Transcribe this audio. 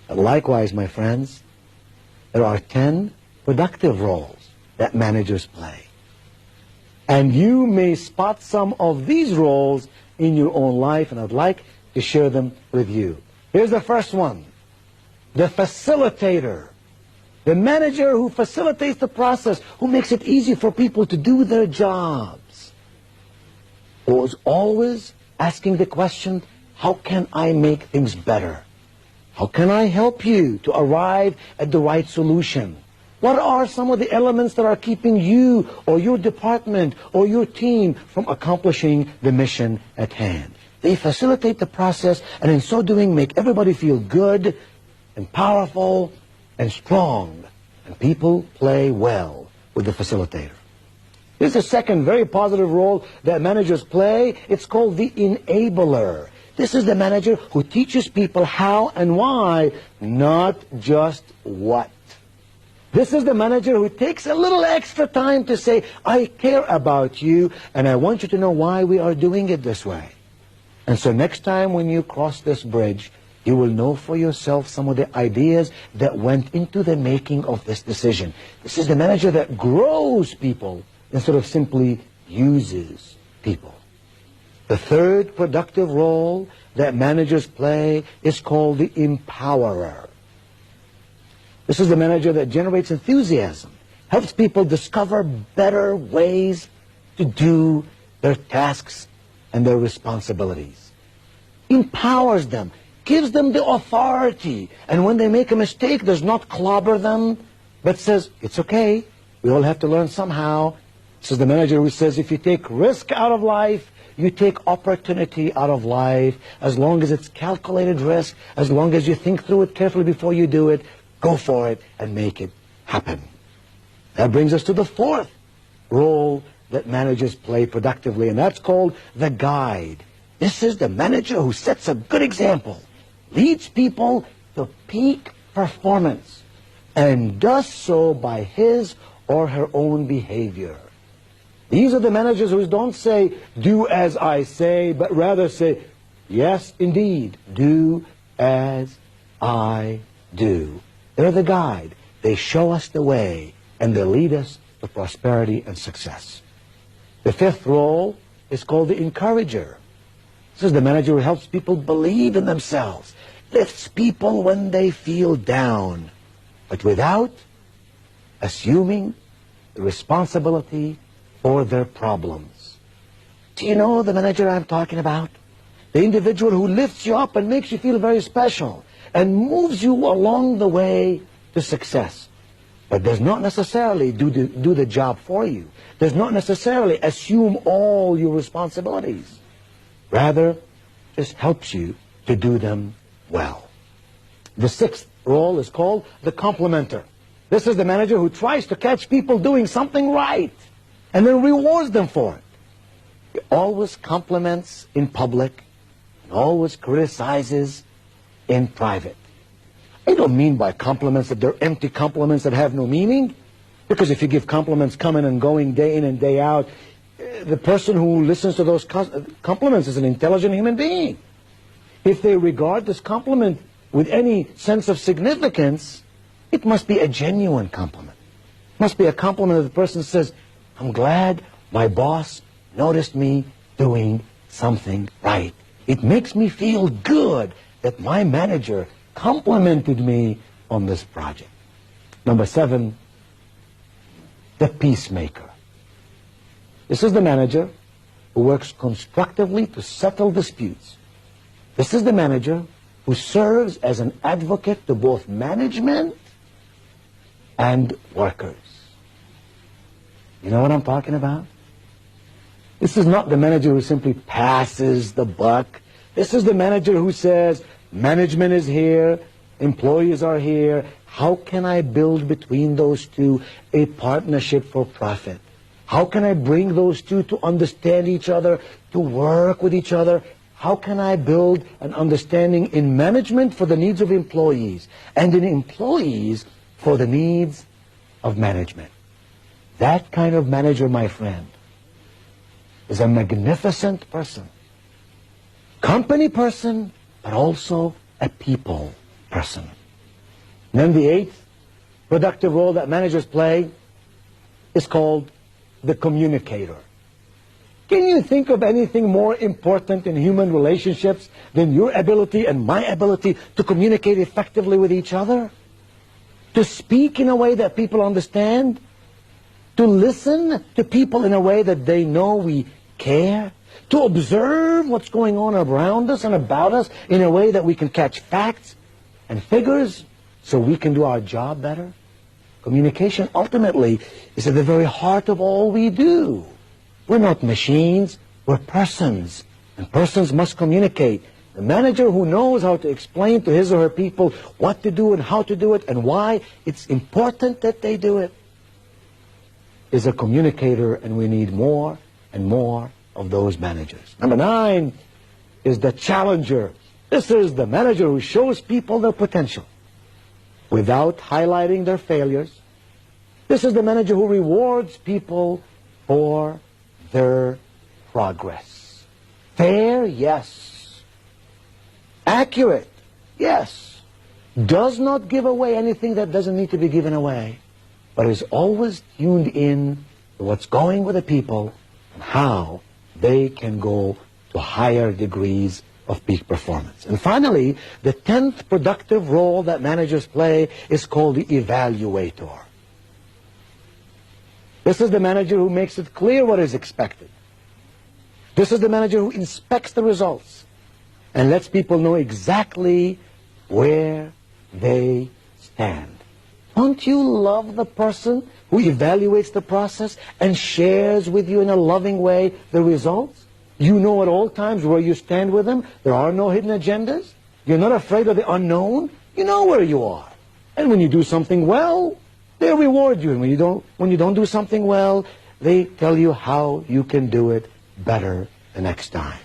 Likewise, my friends, there are 10 productive roles that managers play. And you may spot some of these roles in your own life, and I'd like to share them with you. Here's the first one, the facilitator. The manager who facilitates the process, who makes it easy for people to do their jobs. Who is always asking the question, how can I make things better? How can I help you to arrive at the right solution? What are some of the elements that are keeping you or your department or your team from accomplishing the mission at hand? They facilitate the process, and in so doing make everybody feel good and powerful and strong. And people play well with the facilitator. Here's a second very positive role that managers play. It's called the enabler. This is the manager who teaches people how and why, not just what. This is the manager who takes a little extra time to say, I care about you, and I want you to know why we are doing it this way. And so next time when you cross this bridge, you will know for yourself some of the ideas that went into the making of this decision. This is the manager that grows people instead of simply uses people. The third productive role that managers play is called the empowerer. This is the manager that generates enthusiasm, helps people discover better ways to do their tasks and their responsibilities, empowers them, gives them the authority, and when they make a mistake does not clobber them, but says, it's okay, we all have to learn somehow. This is the manager who says, if you take risk out of life, you take opportunity out of life. As long as it's calculated risk, as long as you think through it carefully before you do it, go for it and make it happen. That brings us to the fourth role that managers play productively, and that's called the guide. This is the manager who sets a good example, leads people to peak performance, and does so by his or her own behavior. These are the managers who don't say, do as I say, but rather say, yes, indeed, do as I do. They're the guide. They show us the way, and they lead us to prosperity and success. The fifth role is called the encourager. This is the manager who helps people believe in themselves, lifts people when they feel down, but without assuming the responsibility for their problems. Do you know the manager I'm talking about? The individual who lifts you up and makes you feel very special and moves you along the way to success, but does not necessarily do the job for you, does not necessarily assume all your responsibilities, rather just helps you to do them well. The sixth role is called the complimenter. This is the manager who tries to catch people doing something right and then rewards them for it. He always compliments in public and always criticizes in private. I don't mean by compliments that they're empty compliments that have no meaning, because if you give compliments coming and going day in and day out, the person who listens to those compliments is an intelligent human being. If they regard this compliment with any sense of significance, it must be a genuine compliment. It must be a compliment that the person says, I'm glad my boss noticed me doing something right. It makes me feel good that my manager complimented me on this project. Number 7, the peacemaker. This is the manager who works constructively to settle disputes. This is the manager who serves as an advocate to both management and workers. You know what I'm talking about? This is not the manager who simply passes the buck. This is the manager who says, management is here, employees are here. How can I build between those two a partnership for profit? How can I bring those two to understand each other, to work with each other? How can I build an understanding in management for the needs of employees and in employees for the needs of management? That kind of manager, my friend, is a magnificent person. Company person, but also a people person. Then the eighth productive role that managers play is called the communicator. Can you think of anything more important in human relationships than your ability and my ability to communicate effectively with each other? To speak in a way that people understand? To listen to people in a way that they know we care? To observe what's going on around us and about us in a way that we can catch facts and figures so we can do our job better? Communication ultimately is at the very heart of all we do. We're not machines, we're persons, and persons must communicate. The manager who knows how to explain to his or her people what to do and how to do it and why it's important that they do it is a communicator, and we need more and more of those managers. Number 9 is the challenger. This is the manager who shows people their potential without highlighting their failures. This is the manager who rewards people for their progress. Fair? Yes. Accurate? Yes. Does not give away anything that doesn't need to be given away, but is always tuned in to what's going with the people and how they can go to higher degrees of peak performance. And finally, the 10th productive role that managers play is called the evaluator. This is the manager who makes it clear what is expected. This is the manager who inspects the results and lets people know exactly where they stand. Don't you love the person who evaluates the process and shares with you in a loving way the results? You know at all times where you stand with them. There are no hidden agendas. You're not afraid of the unknown. You know where you are. And when you do something well, they reward you. And when you don't do something well, they tell you how you can do it better the next time.